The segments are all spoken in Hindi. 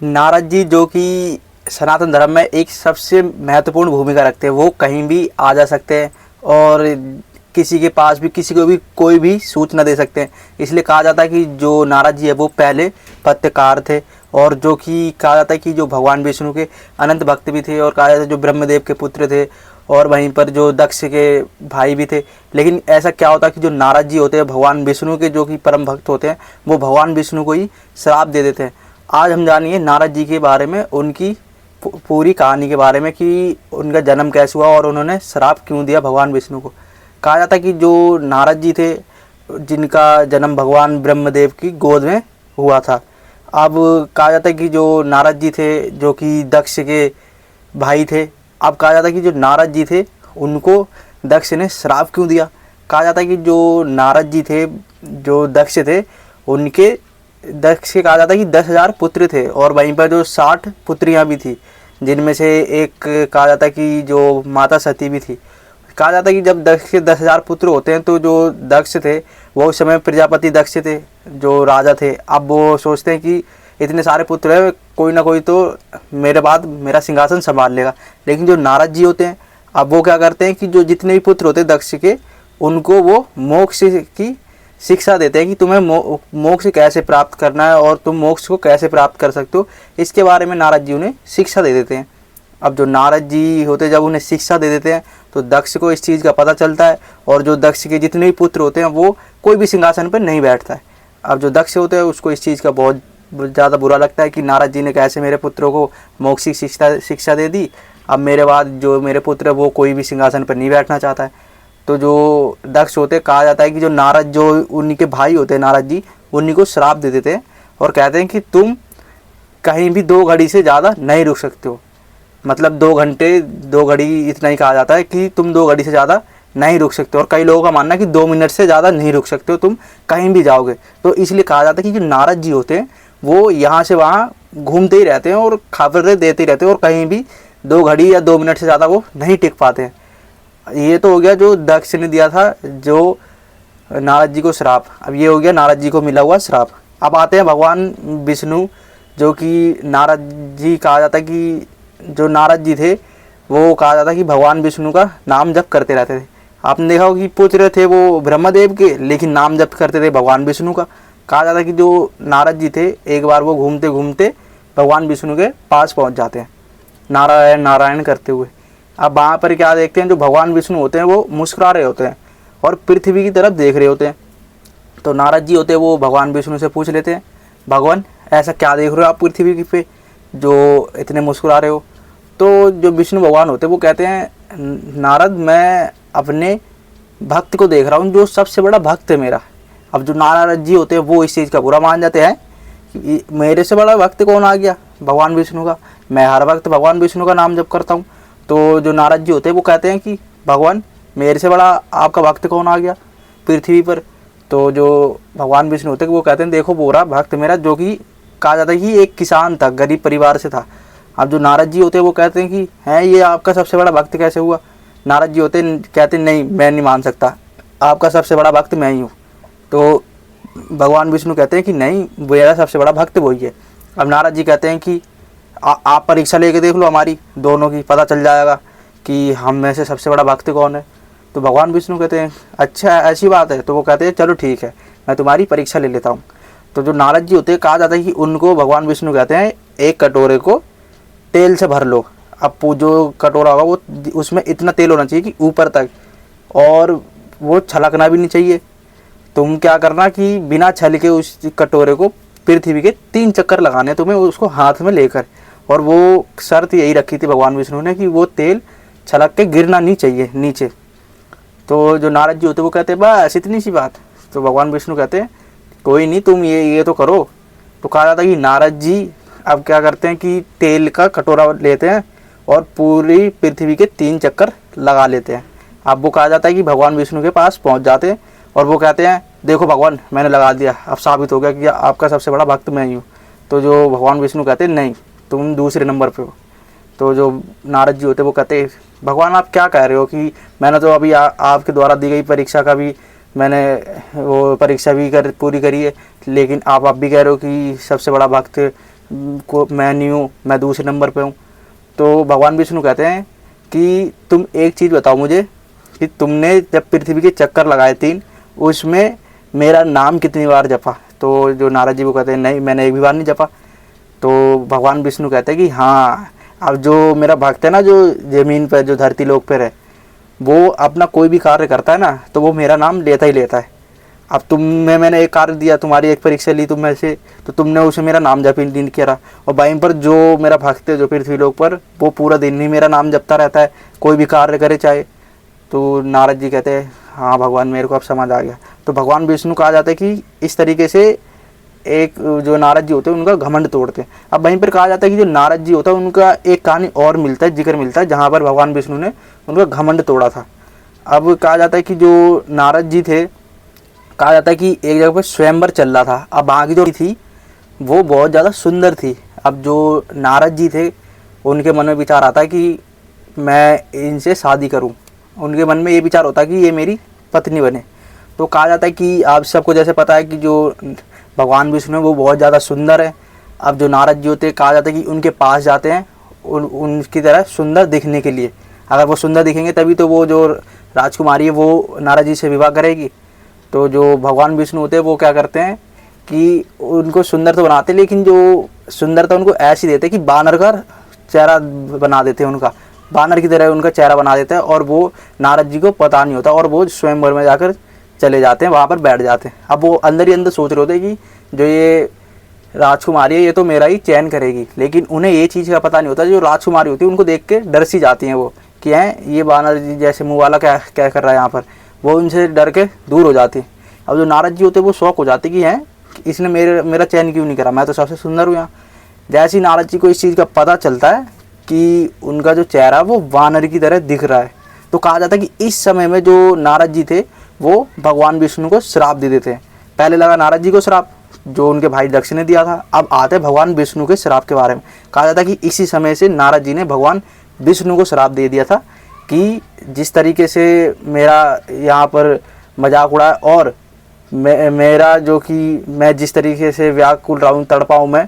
नारद जी जो कि सनातन धर्म में एक सबसे महत्वपूर्ण भूमिका रखते हैं। वो कहीं भी आ जा सकते हैं और किसी के पास भी किसी को भी कोई भी सूचना दे सकते हैं। इसलिए कहा जाता है कि जो नारद जी है वो पहले पत्रकार थे, और जो कि कहा जाता है कि जो भगवान विष्णु के अनंत भक्त भी थे, और कहा जाता है जो ब्रह्मदेव के पुत्र थे, और वहीं पर जो दक्ष के भाई भी थे। लेकिन ऐसा क्या होता है कि जो नारद जी होते हैं भगवान विष्णु के जो कि परम भक्त होते हैं, वो भगवान विष्णु को ही श्राप दे देते हैं। आज हम जानिए नारद जी के बारे में, उनकी पूरी कहानी के बारे में कि उनका जन्म कैसे हुआ और उन्होंने श्राप क्यों दिया भगवान विष्णु को। कहा जाता है कि जो नारद जी थे जिनका जन्म भगवान ब्रह्मदेव की गोद में हुआ था। अब कहा जाता है कि जो नारद जी थे जो कि दक्ष के भाई थे। अब कहा जाता है कि जो नारद जी थे उनको दक्ष ने श्राप क्यों दिया। कहा जाता है कि जो नारद जी थे जो दक्ष थे उनके दक्ष के कहा जाता है कि 10,000 पुत्र थे, और वहीं पर जो 60 पुत्रियां भी थी, जिनमें से एक कहा जाता है कि जो माता सती भी थी। कहा जाता है कि जब दक्ष के 10,000 पुत्र होते हैं तो जो दक्ष थे वो उस समय प्रजापति दक्ष थे जो राजा थे। अब वो सोचते हैं कि इतने सारे पुत्र हैं, कोई ना कोई तो मेरे बाद मेरा सिंहासन संभाल लेगा। लेकिन जो नारद जी होते हैं अब वो क्या करते हैं कि जो जितने भी पुत्र होते हैं दक्ष के, उनको वो मोक्ष की शिक्षा देते हैं कि तुम्हें मोक्ष कैसे प्राप्त करना है और तुम मोक्ष को कैसे प्राप्त कर सकते हो, इसके बारे में नारद जी उन्हें शिक्षा दे देते हैं। अब जो नारद जी होते जब उन्हें शिक्षा दे देते हैं तो दक्ष को इस चीज़ का पता चलता है, और जो दक्ष के जितने भी पुत्र होते हैं वो कोई भी सिंहासन पर नहीं बैठता है। अब जो दक्ष होते हैं उसको इस चीज़ का बहुत ज़्यादा बुरा लगता है कि नारद जी ने कैसे मेरे पुत्रों को मोक्ष की शिक्षा दे दी। अब मेरे बाद जो मेरे पुत्र वो कोई भी सिंहासन पर नहीं बैठना चाहता है। तो जो दक्ष होते कहा जाता है कि जो नारद जो उन्हीं के भाई होते हैं नारद जी, उन्हीं को श्राप दे देते हैं और कहते हैं कि तुम कहीं भी 2 घड़ी से ज़्यादा नहीं रुक सकते हो। मतलब 2 घंटे 2 घड़ी इतना ही कहा जाता है कि तुम 2 घड़ी से ज़्यादा नहीं रुक सकते हो। और कई लोगों का मानना है कि 2 मिनट से ज़्यादा नहीं रुक सकते हो, तुम कहीं भी जाओगे। तो इसलिए कहा जाता है कि जो नारद जी होते हैं वो यहाँ से वहाँ घूमते ही रहते हैं और खबरें देते ही रहते हैं, और कहीं भी 2 घड़ी या 2 मिनट से ज़्यादा वो नहीं टिक पाते हैं। ये तो हो गया जो दक्ष ने दिया था जो नारद जी को श्राप। अब ये हो गया नारद जी को मिला हुआ श्राप। अब आते हैं भगवान विष्णु, जो कि नारद जी कहा जाता है कि जो नारद जी थे वो कहा जाता है कि भगवान विष्णु का नाम जप करते रहते थे। आपने देखा हो कि पुत्र थे वो ब्रह्मदेव के, लेकिन नाम जप करते थे भगवान विष्णु का। कहा जाता है कि जो नारद जी थे एक बार वो घूमते घूमते भगवान विष्णु के पास पहुंच जाते हैं नारायण नारायण करते हुए। अब वहाँ पर क्या देखते हैं, जो भगवान विष्णु होते हैं वो मुस्कुरा रहे होते हैं और पृथ्वी की तरफ देख रहे होते हैं। तो नारद जी होते हैं वो भगवान विष्णु से पूछ लेते हैं, भगवान ऐसा क्या देख रहे हो आप पृथ्वी पे जो इतने मुस्कुरा रहे हो। तो जो विष्णु भगवान होते हैं वो कहते हैं, नारद मैं अपने भक्त को देख रहा हूँ जो सबसे बड़ा भक्त है मेरा। अब जो नारद जी होते हैं वो इस चीज़ का बुरा मान जाते हैं कि मेरे से बड़ा भक्त कौन आ गया भगवान विष्णु का, मैं हर वक्त भगवान विष्णु का नाम जप करता हूँ। तो जो नारद जी होते हैं वो कहते हैं कि भगवान मेरे से बड़ा आपका भक्त कौन आ गया पृथ्वी पर। तो जो भगवान विष्णु होते हैं वो कहते हैं देखो बोरा भक्त मेरा, जो कि कहा जाता है कि एक किसान था, गरीब परिवार से था। अब जो नारद जी होते हैं वो कहते हैं कि हैं ये आपका सबसे बड़ा भक्त कैसे हुआ। नारद जी होते कहते हैं नहीं मैं नहीं मान सकता, आपका सबसे बड़ा भक्त मैं ही हूँ। तो भगवान विष्णु कहते हैं कि नहीं मेरा सबसे बड़ा भक्त वही है। अब नारद जी कहते हैं कि आप परीक्षा लेके देख लो हमारी दोनों की, पता चल जाएगा कि हम में से सबसे बड़ा भक्त कौन है। तो भगवान विष्णु कहते हैं अच्छा ऐसी बात है। तो वो कहते हैं चलो ठीक है मैं तुम्हारी परीक्षा ले लेता हूँ। तो जो नारद जी होते हैं कहा जाता है कि उनको भगवान विष्णु कहते हैं एक कटोरे को तेल से भर लो। अब जो कटोरा होगा वो उसमें इतना तेल होना चाहिए कि ऊपर तक, और वो छलकना भी नहीं चाहिए। तुम क्या करना कि बिना छल के उस कटोरे को पृथ्वी के 3 चक्कर लगाने तुम्हें उसको हाथ में लेकर। और वो शर्त यही रखी थी भगवान विष्णु ने कि वो तेल छलक के गिरना नहीं चाहिए नीचे। तो जो नारद जी होते वो कहते बस इतनी सी बात। तो भगवान विष्णु कहते हैं कोई नहीं तुम ये तो करो। तो कहा जाता है कि नारद जी अब क्या करते हैं कि तेल का कटोरा लेते हैं और पूरी पृथ्वी के 3 चक्कर लगा लेते हैं। अब वो कहा जाता है कि भगवान विष्णु के पास पहुंच जाते हैं और वो कहते हैं देखो भगवान मैंने लगा दिया, अब साबित हो गया कि आपका सबसे बड़ा भक्त मैं ही हूँ। तो जो भगवान विष्णु कहते हैं नहीं तुम दूसरे नंबर पे हो। तो जो नारद जी होते वो कहते हैं भगवान आप क्या कह रहे हो कि मैंने तो अभी आपके द्वारा दी गई परीक्षा का भी मैंने वो परीक्षा भी पूरी करी है, लेकिन आप भी कह रहे हो कि सबसे बड़ा भक्त को मैं नहीं हूँ, मैं दूसरे नंबर पे हूँ। तो भगवान विष्णु कहते हैं कि तुम एक चीज़ बताओ मुझे कि तुमने जब पृथ्वी के चक्कर लगाए 3, उसमें मेरा नाम कितनी बार जपा। तो जो नारद जी वो कहते हैं नहीं, मैंने एक भी बार नहीं जपा। तो भगवान विष्णु कहते हैं कि हाँ, अब जो मेरा भक्त है ना, जो ज़मीन पर, जो धरती लोक पर है, वो अपना कोई भी कार्य करता है ना, तो वो मेरा नाम लेता ही लेता है। अब मैंने एक कार्य दिया, तुम्हारी एक परीक्षा ली तुम में से, तो तुमने उसे मेरा नाम जप ही नहीं किया। और वहीं पर जो मेरा भक्त है जो पृथ्वी लोक पर, वो पूरा दिन ही मेरा नाम जपता रहता है, कोई भी कार्य करे चाहे। तो नारद जी कहते हैं हाँ भगवान, मेरे को अब समझ आ गया। तो भगवान विष्णु कहा जाता है कि इस तरीके से एक जो नारद जी होते हैं उनका घमंड तोड़ते हैं। अब वहीं पर कहा जाता है कि जो नारद जी होता है उनका एक कहानी और मिलता है, जिक्र मिलता है, जहाँ पर भगवान विष्णु ने उनका घमंड तोड़ा था। अब कहा जाता है कि जो नारद जी थे, कहा जाता है कि एक जगह पर स्वयंवर चल रहा था। अब वहाँ की जो थी वो बहुत ज़्यादा सुंदर थी। अब जो नारद जी थे उनके मन में विचार आता है कि मैं इनसे शादी करूं। उनके मन में ये विचार होता है कि ये मेरी पत्नी बने। तो कहा जाता है कि आप सबको जैसे पता है कि जो भगवान विष्णु है वो बहुत ज़्यादा सुंदर है। अब जो नारद जी होते हैं, कहा जाता है कि उनके पास जाते हैं उनकी तरह सुंदर दिखने के लिए। अगर वो सुंदर दिखेंगे तभी तो वो जो राजकुमारी है वो नारद जी से विवाह करेगी। तो जो भगवान विष्णु होते हैं वो क्या करते हैं कि उनको सुंदर तो बनाते, लेकिन जो सुंदरता उनको ऐसी देते हैं कि बानर का चेहरा बना देते हैं, उनका बानर की तरह उनका चेहरा बना देता है। और वो नारद जी को पता नहीं होता और वो स्वयंवर में जाकर चले जाते हैं, वहाँ पर बैठ जाते हैं। अब वो अंदर ही अंदर सोच रहे होते हैं कि जो ये राजकुमारी है ये तो मेरा ही चयन करेगी, लेकिन उन्हें ये चीज़ का पता नहीं होता। जो राजकुमारी होती है उनको देख के डर सी जाती हैं वो कि हैं ये बानर जी जैसे मुँह वाला क्या क्या कर रहा है यहाँ पर, वो उनसे डर के दूर हो जाती। अब जो नारद जी होते हैं वो शौक हो जाते कि हैं इसने मेरा चयन क्यों नहीं करा, मैं तो सबसे सुंदर हूँ यहाँ। जैसे ही नारद जी को इस चीज़ का पता चलता है कि उनका जो चेहरा वो वानर की तरह दिख रहा है, तो कहा जाता है कि इस समय में जो नारद जी थे वो भगवान विष्णु को श्राप दे देते हैं। पहले लगा नारद जी को श्राप जो उनके भाई दक्ष ने दिया था, अब आते हैं भगवान विष्णु के श्राप के बारे में। कहा जाता है कि इसी समय से नारद जी ने भगवान विष्णु को श्राप दे दिया था कि जिस तरीके से मेरा यहाँ पर मजाक उड़ाए और मेरा जो कि मैं जिस तरीके से व्याकुल रहा हूँ, तड़पा हूँ मैं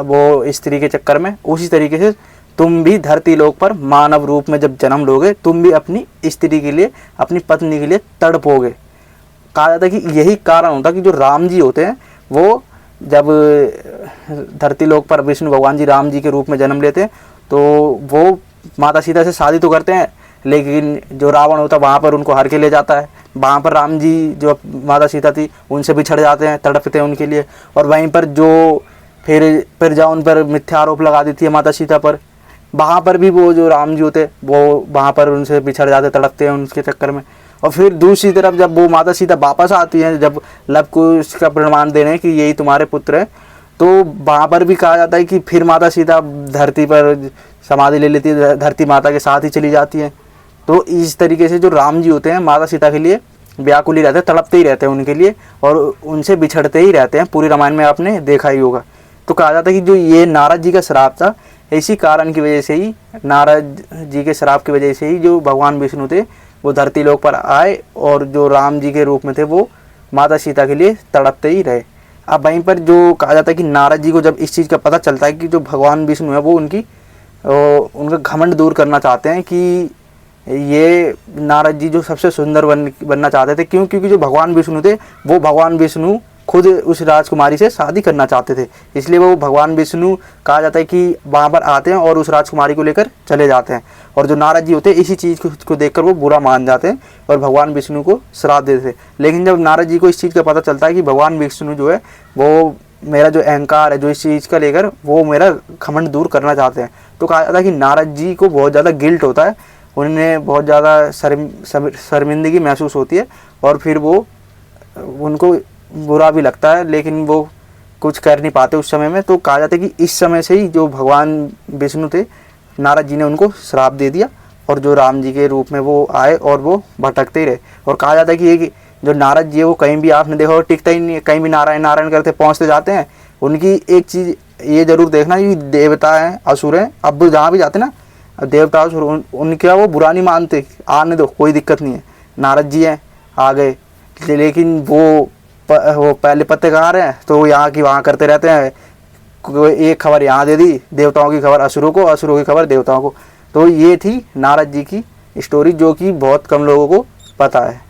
वो स्त्री के चक्कर में, उसी तरीके से तुम भी धरती लोक पर मानव रूप में जब जन्म लोगे तुम भी अपनी स्त्री के लिए, अपनी पत्नी के लिए तड़पोगे। कहा जाता है कि यही कारण होता है कि जो राम जी होते हैं वो जब धरती लोक पर विष्णु भगवान जी राम जी के रूप में जन्म लेते हैं तो वो माता सीता से शादी तो करते हैं, लेकिन जो रावण होता है वहाँ पर उनको हर के ले जाता है। वहाँ पर राम जी जो माता सीता थी उनसे बिछड़ जाते हैं, तड़पते हैं उनके लिए। और वहीं पर जो फिर जा उन पर मिथ्या आरोप लगा देती है माता सीता पर, वहाँ पर भी वो जो राम जी होते वो वहाँ पर उनसे बिछड़ जाते, तड़पते हैं उनके चक्कर में। और फिर दूसरी तरफ जब वो माता सीता वापस आती हैं, जब लव कुश का प्रमाण देने हैं कि यही तुम्हारे पुत्र हैं, तो वहाँ पर भी कहा जाता है कि फिर माता सीता धरती पर समाधि ले लेती है, धरती माता के साथ ही चली जाती है। तो इस तरीके से जो राम जी होते हैं माता सीता के लिए व्याकुल ही रहते हैं, तड़पते ही रहते हैं उनके लिए और उनसे बिछड़ते ही रहते हैं। पूरी रामायण में आपने देखा ही होगा। तो कहा जाता है कि जो ये नारद जी का श्राप था, इसी कारण की वजह से ही, नारद जी के श्राप की वजह से ही जो भगवान विष्णु थे वो धरती लोक पर आए और जो राम जी के रूप में थे वो माता सीता के लिए तड़पते ही रहे। अब वहीं पर जो कहा जाता है कि नारद जी को जब इस चीज़ का पता चलता है कि जो भगवान विष्णु है वो उनका घमंड दूर करना चाहते हैं कि ये नारद जी जो सबसे सुंदर बनना चाहते थे। क्यों? क्योंकि जो भगवान विष्णु थे वो भगवान विष्णु खुद उस राजकुमारी से शादी करना चाहते थे, इसलिए वो भगवान विष्णु कहा जाता है कि वहाँ पर आते हैं और उस राजकुमारी को लेकर चले जाते हैं। और जो नारद जी होते हैं इसी चीज़ को देखकर वो बुरा मान जाते हैं और भगवान विष्णु को श्राप देते थे। लेकिन जब नारद जी को इस चीज़ का पता चलता है कि भगवान विष्णु जो है वो मेरा जो अहंकार है जो इस चीज़ का लेकर वो मेरा घमंड दूर करना चाहते हैं, तो कहा जाता है कि नारद जी को बहुत ज़्यादा गिल्ट होता है, उन्हें बहुत ज़्यादा शर्मिंदगी महसूस होती है और फिर वो उनको बुरा भी लगता है, लेकिन वो कुछ कर नहीं पाते उस समय में। तो कहा जाता है कि इस समय से ही जो भगवान विष्णु थे नारद जी ने उनको श्राप दे दिया और जो राम जी के रूप में वो आए और वो भटकते ही रहे। और कहा जाता है कि ये जो नारद जी है वो कहीं भी आपने देखा टिकता ही नहीं है, कहीं भी नारायण नारायण करते पहुँचते जाते हैं। उनकी एक चीज़ ये ज़रूर देखना कि देवता हैं असुर हैं, अब जहाँ भी जाते ना देवता असुर उनका वो बुरा नहीं मानते, आने दो कोई दिक्कत नहीं है, नारद जी हैं आ गए। लेकिन वो पहले पत्तेकार हैं तो यहाँ की वहाँ करते रहते हैं, एक खबर यहाँ दे दी, देवताओं की खबर असुरों को, असुरों की खबर देवताओं को। तो ये थी नारद जी की स्टोरी, जो कि बहुत कम लोगों को पता है।